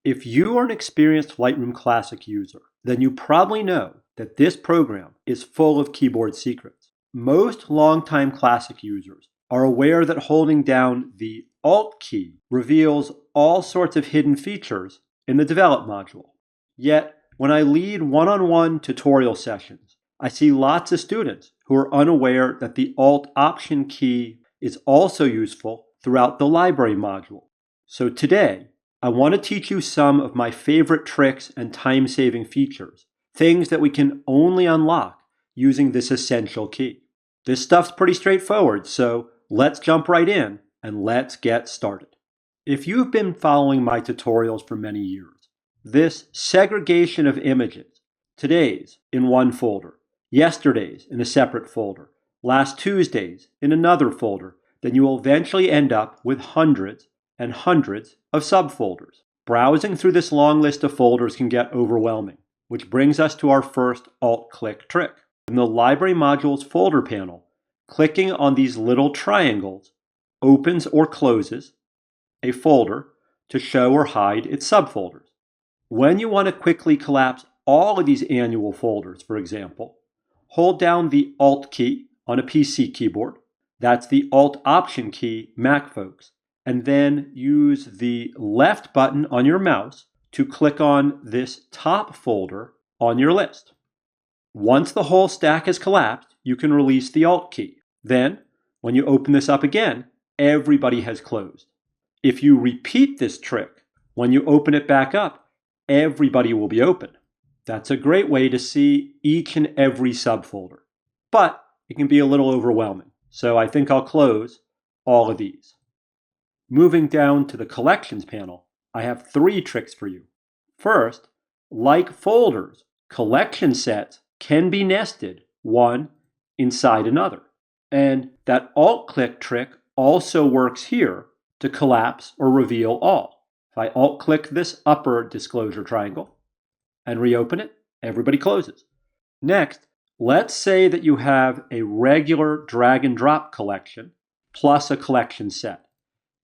If you are an experienced Lightroom Classic user, then you probably know that this program is full of keyboard secrets. Most longtime Classic users are aware that holding down the Alt key reveals all sorts of hidden features in the Develop module. Yet, when I lead one-on-one tutorial sessions, I see lots of students who are unaware that the Alt Option key is also useful throughout the Library module. So today, I want to teach you some of my favorite tricks and time-saving features, things that we can only unlock using this essential key. This stuff's pretty straightforward, so let's jump right in and let's get started. If you've been following my tutorials for many years, this segregation of images, today's in one folder, yesterday's in a separate folder, last Tuesday's in another folder, then you will eventually end up with hundreds and hundreds of subfolders. Browsing through this long list of folders can get overwhelming, which brings us to our first Alt-click trick. In the Library module's folder panel, clicking on these little triangles opens or closes a folder to show or hide its subfolders. When you want to quickly collapse all of these annual folders, for example, hold down the Alt key on a PC keyboard. That's the Alt Option key, Mac folks. And then use the left button on your mouse to click on this top folder on your list. Once the whole stack is collapsed, you can release the Alt key. Then, when you open this up again, everybody has closed. If you repeat this trick, when you open it back up, everybody will be open. That's a great way to see each and every subfolder. But it can be a little overwhelming, so I think I'll close all of these. Moving down to the Collections panel, I have 3 tricks for you. First, like folders, collection sets can be nested one inside another. And that Alt-click trick also works here to collapse or reveal all. If I Alt-click this upper disclosure triangle and reopen it, everybody closes. Next, let's say that you have a regular drag and drop collection plus a collection set.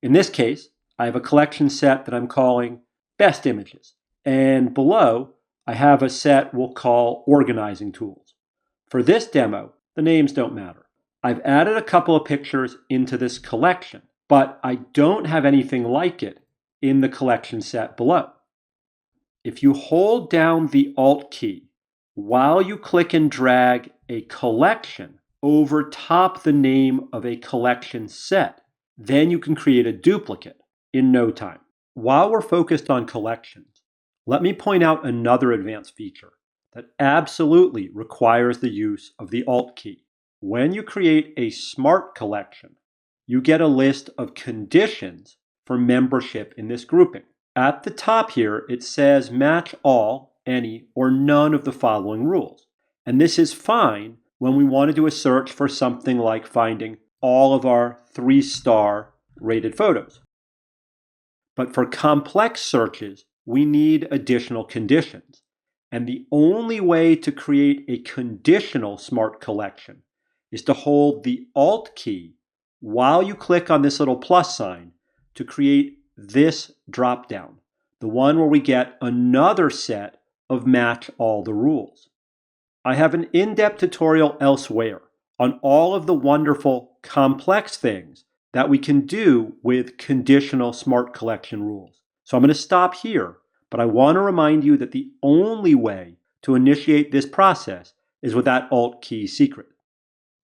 In this case, I have a collection set that I'm calling Best Images. And below, I have a set we'll call Organizing Tools. For this demo, the names don't matter. I've added a couple of pictures into this collection, but I don't have anything like it in the collection set below. If you hold down the Alt key while you click and drag a collection over top the name of a collection set, then you can create a duplicate in no time. While we're focused on collections, let me point out another advanced feature that absolutely requires the use of the Alt key. When you create a smart collection, you get a list of conditions for membership in this grouping. At the top here, it says match all, any, or none of the following rules. And this is fine when we want to do a search for something like finding all of our 3-star rated photos. But for complex searches, we need additional conditions. And the only way to create a conditional smart collection is to hold the Alt key while you click on this little plus sign to create this drop-down, the one where we get another set of match all the rules. I have an in-depth tutorial elsewhere on all of the wonderful, complex things that we can do with conditional smart collection rules. So I'm going to stop here, but I want to remind you that the only way to initiate this process is with that Alt key secret.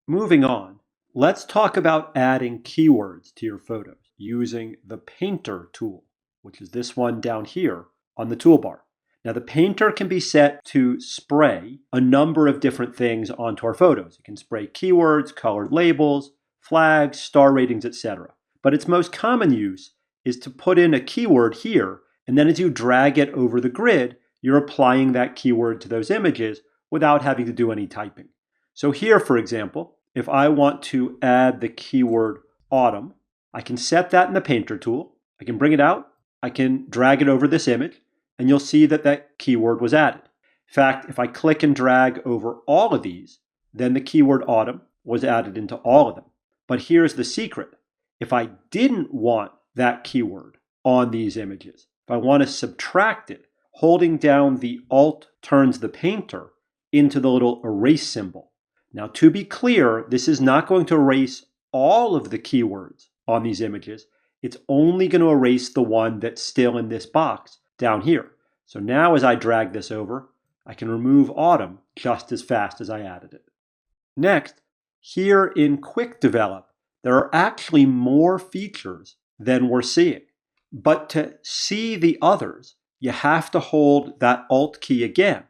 Moving on, let's talk about adding keywords to your photos using the Painter tool, which is this one down here on the toolbar. Now, the Painter can be set to spray a number of different things onto our photos. It can spray keywords, colored labels, flags, star ratings, etc. But its most common use is to put in a keyword here, and then as you drag it over the grid, you're applying that keyword to those images without having to do any typing. So here, for example, if I want to add the keyword autumn, I can set that in the Painter tool. I can bring it out. I can drag it over this image, and you'll see that that keyword was added. In fact, if I click and drag over all of these, then the keyword autumn was added into all of them. But here's the secret. If I didn't want that keyword on these images, If I want to subtract it, holding down the Alt turns the painter into the little erase symbol. Now, to be clear, this is not going to erase all of the keywords on these images. It's only going to erase the one that's still in this box down here. So now as I drag this over, I can remove autumn just as fast as I added it. Next, here in Quick Develop, there are actually more features than we're seeing. But to see the others, you have to hold that Alt key again.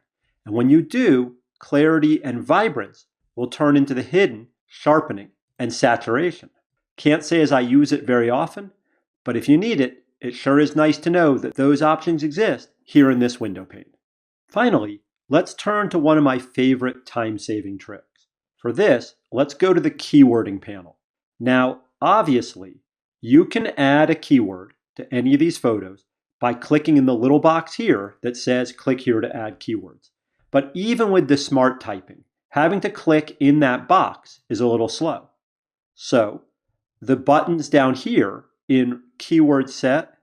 And when you do, clarity and vibrance will turn into the hidden, sharpening, and saturation. Can't say as I use it very often, but if you need it, it sure is nice to know that those options exist here in this window pane. Finally, let's turn to one of my favorite time-saving tricks. For this, let's go to the keywording panel. Now, obviously, you can add a keyword to any of these photos by clicking in the little box here that says click here to add keywords. But even with the smart typing, having to click in that box is a little slow. So the buttons down here in keyword set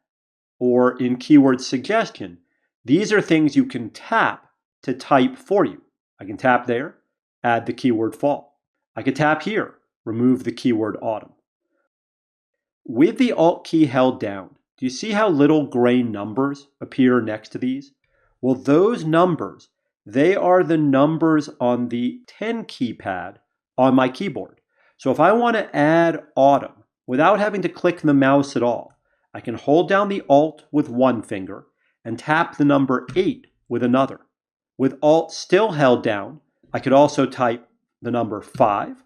or in keyword suggestion, these are things you can tap to type for you. I can tap there, add the keyword fall. I can tap here, remove the keyword autumn. With the Alt key held down, do you see how little gray numbers appear next to these? Well, those numbers, they are the numbers on the 10 keypad on my keyboard. So if I want to add autumn without having to click the mouse at all, I can hold down the Alt with one finger and tap the number 8 with another. With Alt still held down, I could also type the number 5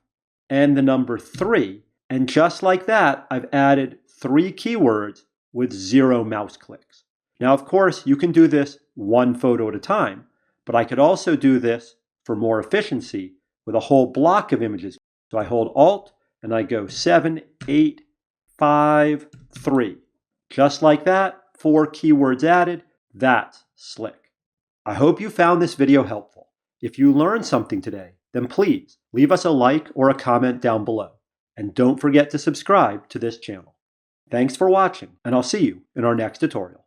and the number 3. And just like that, I've added 3 keywords with 0 mouse clicks. Now, of course, you can do this one photo at a time, but I could also do this for more efficiency with a whole block of images. So I hold Alt and I go 7, 8, 5, 3. Just like that, 4 keywords added. That's slick. I hope you found this video helpful. If you learned something today, then please leave us a like or a comment down below. And don't forget to subscribe to this channel. Thanks for watching, and I'll see you in our next tutorial.